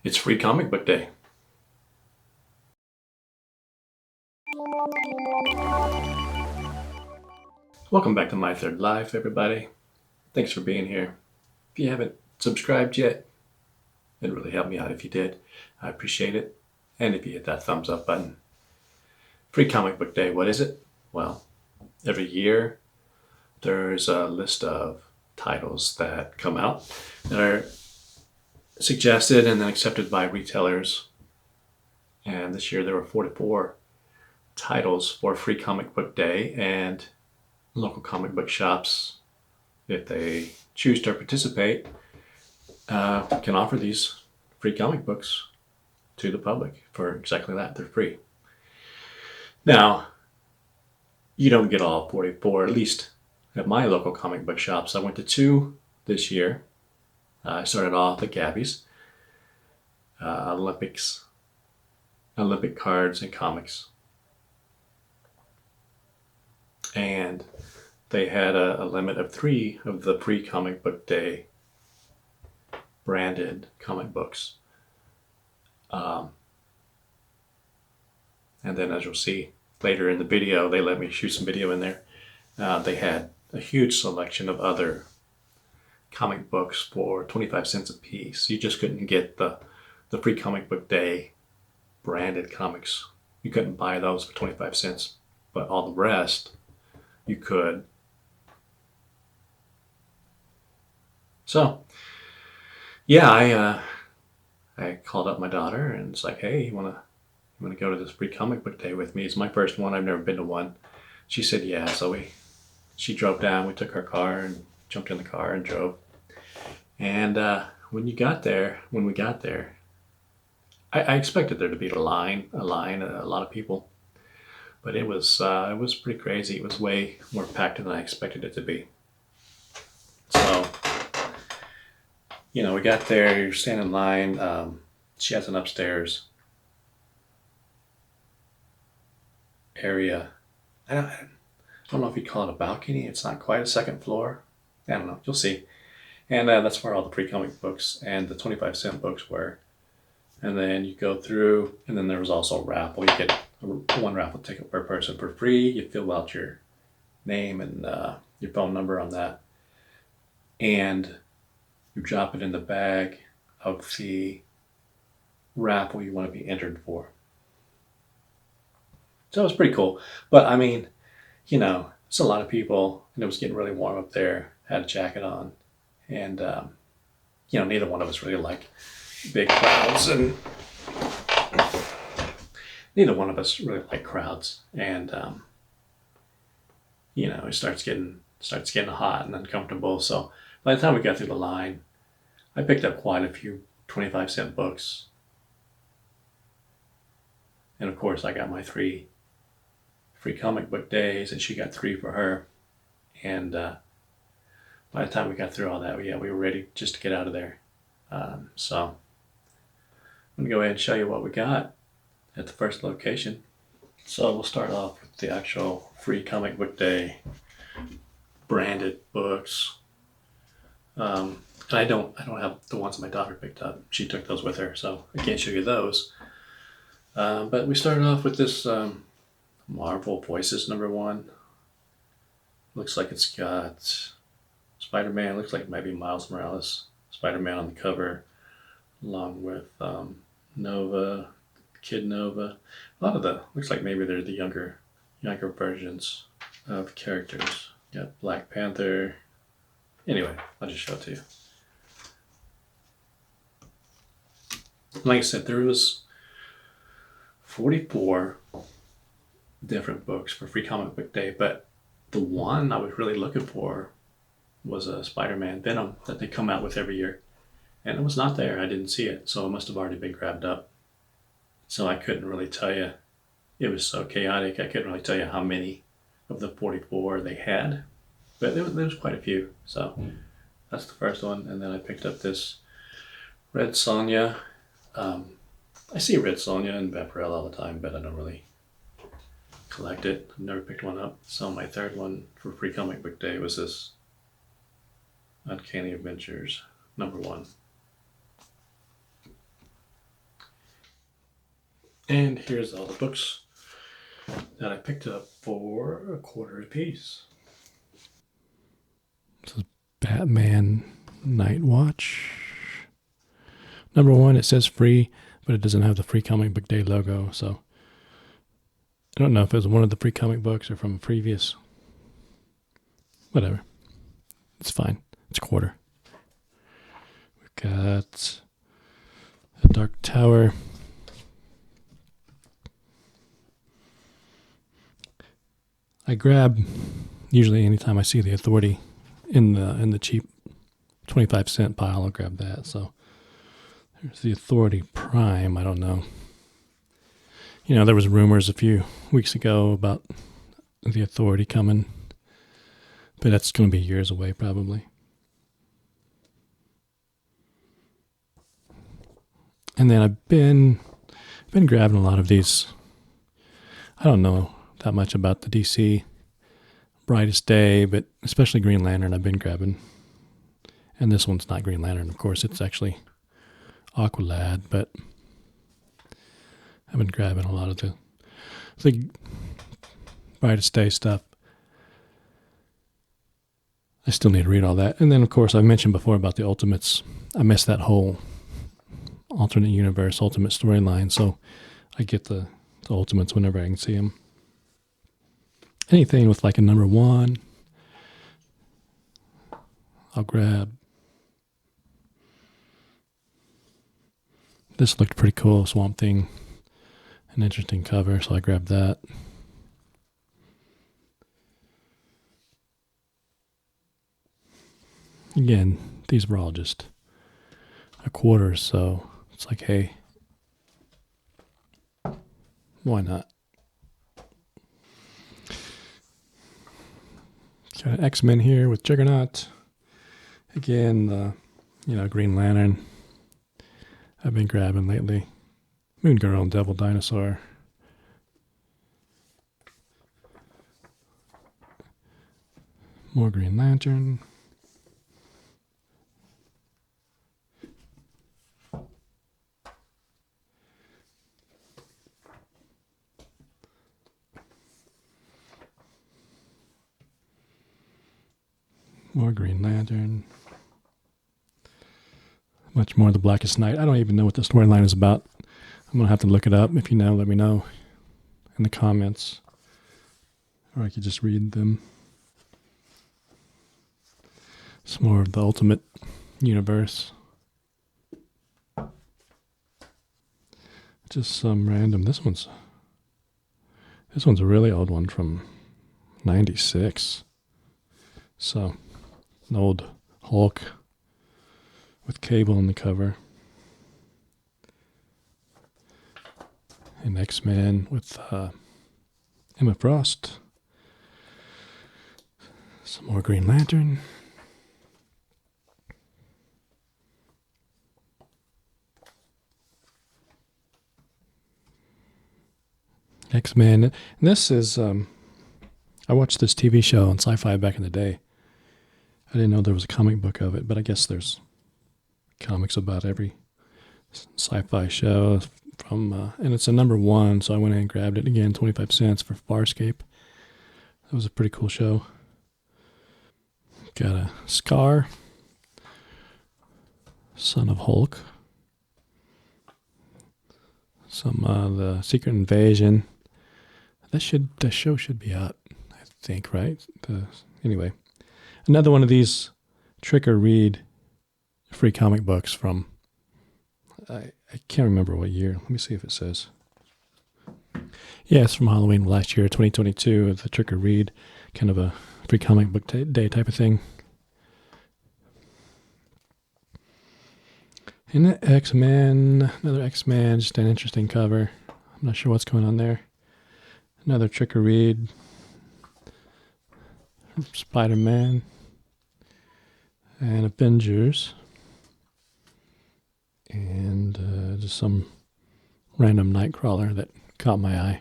It's Free Comic Book Day. Welcome back to My Third Life, everybody. Thanks for being here. If you haven't subscribed yet, it'd really help me out if you did. I appreciate it. And if you hit that thumbs up button. Free Comic Book Day, what is it? Well, every year there's a list of titles that come out that are suggested and then accepted by retailers. And this year there were 44 titles for Free Comic Book Day, and local comic book shops, if they choose to participate, can offer these free comic books to the public for exactly that. They're free. Now, you don't get all 44, at least at my local comic book shops. I went to 2 this year. I started off at Gabbys Olympics, Olympic Cards and Comics. And they had a limit of 3 of the Free Comic Book Day branded comic books. And then, as you'll see later in the video, they let me shoot some video in there. They had a huge selection of other comic books for 25 cents a piece. You just couldn't get the Free Comic Book Day branded comics. You couldn't buy those for 25 cents, but all the rest you could. So, yeah, I called up my daughter and it's like, hey, you wanna go to this Free Comic Book Day with me? It's my first one. I've never been to one. She said yeah. So she drove down. We took our car and jumped in the car and drove. And when we got there, I expected there to be a line, a lot of people, but it was pretty crazy. It was way more packed than I expected it to be. So, we got there. You're standing in line. She has an upstairs area. I don't know if you call it a balcony. It's not quite a second floor. I don't know. You'll see. And that's where all the free comic books and the 25-cent books were. And then you go through, and then there was also a raffle. You get one raffle ticket per person for free. You fill out your name and your phone number on that, and you drop it in the bag of the raffle you want to be entered for. So it was pretty cool. But I mean, it's a lot of people, and it was getting really warm up there. Had a jacket on, and neither one of us really like big crowds, and neither one of us really like crowds. And it starts getting hot and uncomfortable. So by the time we got through the line, I picked up quite a few 25-cent books. And of course, I got my 3 free comic book days, and she got 3 for her. And by the time we got through all that, we were ready just to get out of there. So I'm going to go ahead and show you what we got at the first location. So we'll start off with the actual Free Comic Book Day branded books. And I don't have the ones my daughter picked up. She took those with her, so I can't show you those. But we started off with this Marvel Voices #1. Looks like it's got Spider-Man. Looks like it might be Miles Morales. Spider-Man on the cover, along with Nova, Kid Nova. A lot of looks like maybe they're the younger versions of characters. Got Black Panther. Anyway, I'll just show it to you. Like I said, there was 44 different books for Free Comic Book Day, but the one I was really looking for was a Spider-Man Venom that they come out with every year. And it was not there. I didn't see it, so it must have already been grabbed up. So I couldn't really tell you. It was so chaotic, I couldn't really tell you how many of the 44 they had. But there was quite a few. So that's the first one. And then I picked up this Red Sonja. I see Red Sonja and Vaporella all the time, but I don't really collect it. I've never picked one up. So my third one for Free Comic Book Day was this Uncanny Adventures #1. And here's all the books that I picked up for $1 a piece. This is Batman Night Watch. Number 1, it says free, but it doesn't have the Free Comic Book Day logo, so I don't know if it was one of the free comic books or from a previous. Whatever. It's fine. It's $1. We've got a Dark Tower. I grab usually anytime I see the Authority in the cheap 25-cent pile, I'll grab that. So there's the Authority Prime. I don't know. You know, there was rumors a few weeks ago about the Authority coming, but that's going to be years away probably. And then I've been grabbing a lot of these. I don't know that much about the DC Brightest Day, but especially Green Lantern I've been grabbing. And this one's not Green Lantern, of course. It's actually Aqualad, but I've been grabbing a lot of the Brightest Day stuff. I still need to read all that. And then, of course, I mentioned before about the Ultimates. I missed that whole alternate universe, ultimate storyline, so I get the Ultimates whenever I can see them. Anything with like a number 1, I'll grab. This looked pretty cool, Swamp Thing. An interesting cover, so I grabbed that. Again, these were all just $1, so it's like, hey, why not? Got an X-Men here with Juggernaut. Again, Green Lantern I've been grabbing lately. Moon Girl and Devil Dinosaur. More Green Lantern. More Green Lantern. Much more The Blackest Night. I don't even know what the storyline is about. I'm going to have to look it up. If you know, let me know in the comments. Or I could just read them. Some more of the Ultimate Universe. Just some random. This one's a really old one from 96. So, an old Hulk with Cable on the cover. And X-Men with Emma Frost. Some more Green Lantern. X-Men. And this is, I watched this TV show on Sci-Fi back in the day. I didn't know there was a comic book of it, but I guess there's comics about every sci-fi show from, and it's a number 1, so I went ahead and grabbed it again, 25 cents for Farscape. That was a pretty cool show. Got a Scar, Son of Hulk. Some the Secret Invasion. That show should be out, I think, right? Anyway, another one of these trick or read free comic books from, I can't remember what year. Let me see if it says. Yeah, it's from Halloween last year, 2022. It's a trick or read, kind of a free comic book day type of thing. And the X-Men, another X-Men, just an interesting cover. I'm not sure what's going on there. Another trick or read. Spider-Man. And Avengers. And just some random Nightcrawler that caught my eye.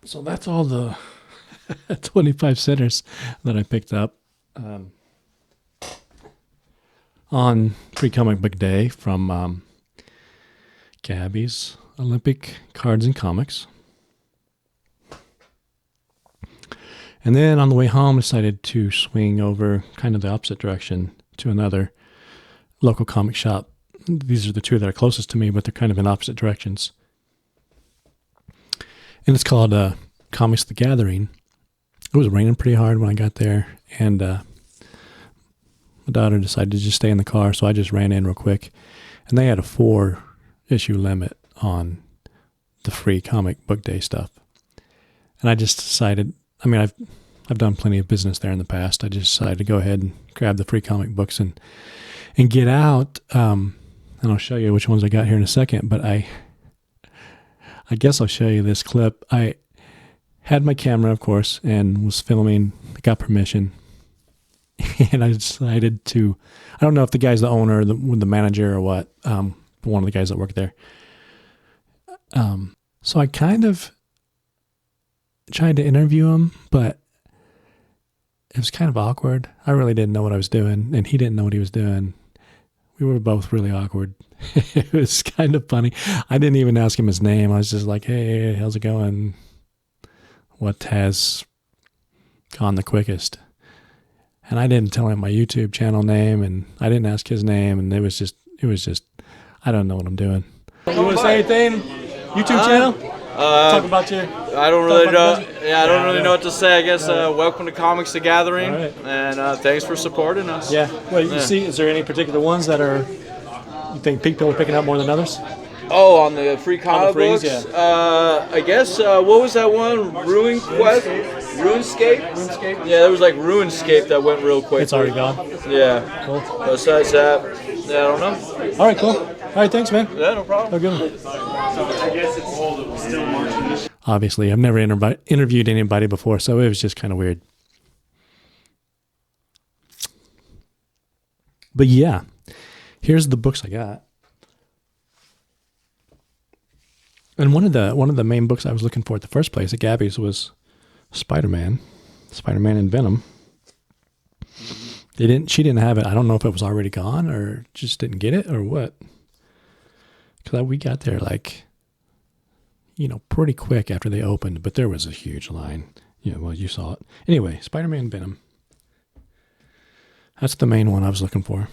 So that's all the 25 centers that I picked up. on Free Comic Book Day from Gabbys Olympic Cards and Comics. And then on the way home, I decided to swing over kind of the opposite direction to another local comic shop. These are the two that are closest to me, but they're kind of in opposite directions. And it's called Comics The Gathering. It was raining pretty hard when I got there, and my daughter decided to just stay in the car, so I just ran in real quick. And they had a 4-issue limit on the Free Comic Book Day stuff. And I just decided, I mean, I've done plenty of business there in the past. I just decided to go ahead and grab the free comic books and get out. And I'll show you which ones I got here in a second, but I guess I'll show you this clip. I had my camera, of course, and was filming. I got permission. And I decided to, I don't know if the guy's the owner, the manager or what, one of the guys that worked there. So I kind of tried to interview him, but it was kind of awkward. I really didn't know what I was doing, and he didn't know what he was doing. We were both really awkward. It was kind of funny. I didn't even ask him his name. I was just like, hey, how's it going? What has gone the quickest? And I didn't tell him my YouTube channel name, and I didn't ask his name, and it was just, I don't know what I'm doing. You want to say anything? YouTube channel? Talk about your... I don't really know. Yeah, I don't really know what to say. I guess welcome to Comics The Gathering, and thanks for supporting us. Yeah. Well, you see, is there any particular ones that you think people are picking up more than others? Oh, on the free comic books? Yeah. I guess, what was that one? Ruin Quest? RuneScape? Yeah, there was like RuneScape that went real quick. It's already gone? Yeah. Cool. Besides that, yeah, I don't know. All right, cool. All right, thanks, man. Yeah, no problem. Have a good one. Obviously, I've never interviewed anybody before, so it was just kind of weird. But yeah, here's the books I got. And one of the main books I was looking for at the first place at Gabbys was Spider-Man and Venom. She didn't have it. I don't know if it was already gone or just didn't get it or what. Because we got there pretty quick after they opened, but there was a huge line. Yeah, well, you saw it. Anyway, Spider-Man and Venom. That's the main one I was looking for.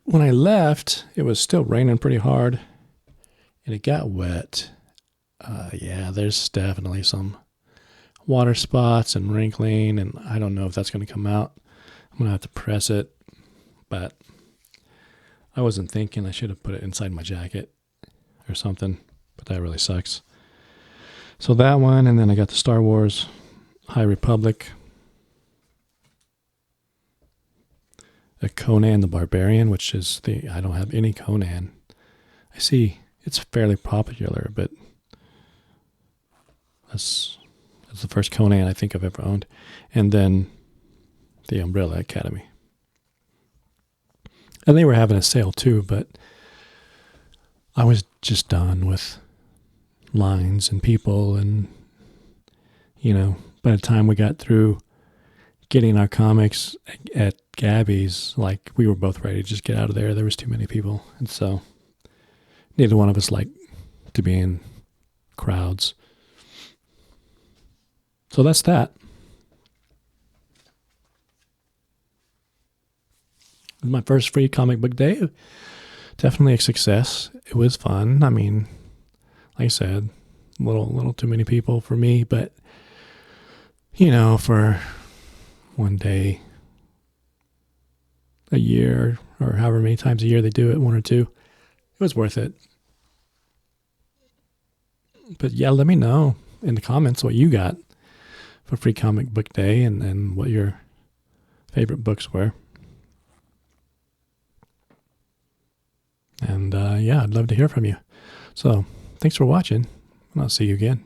When I left, it was still raining pretty hard, and it got wet. Yeah, there's definitely some water spots and wrinkling, and I don't know if that's going to come out. I'm going to have to press it, but I wasn't thinking. I should have put it inside my jacket or something, but that really sucks. So that one, and then I got the Star Wars High Republic, a Conan the Barbarian, which is I don't have any Conan. I see it's fairly popular, but that's the first Conan I think I've ever owned. And then the Umbrella Academy. And they were having a sale too, but I was just done with lines and people, and by the time we got through getting our comics at Gabbys, we were both ready to just get out of there. There was too many people, and so neither one of us liked to be in crowds. So that's that. My first free comic book day, definitely a success. It was fun. I mean, like I said, a little too many people for me, but for one day a year, or however many times a year they do it, one or two, it was worth it. But yeah, let me know in the comments what you got for free comic book day and what your favorite books were. And yeah, I'd love to hear from you. So thanks for watching, and I'll see you again.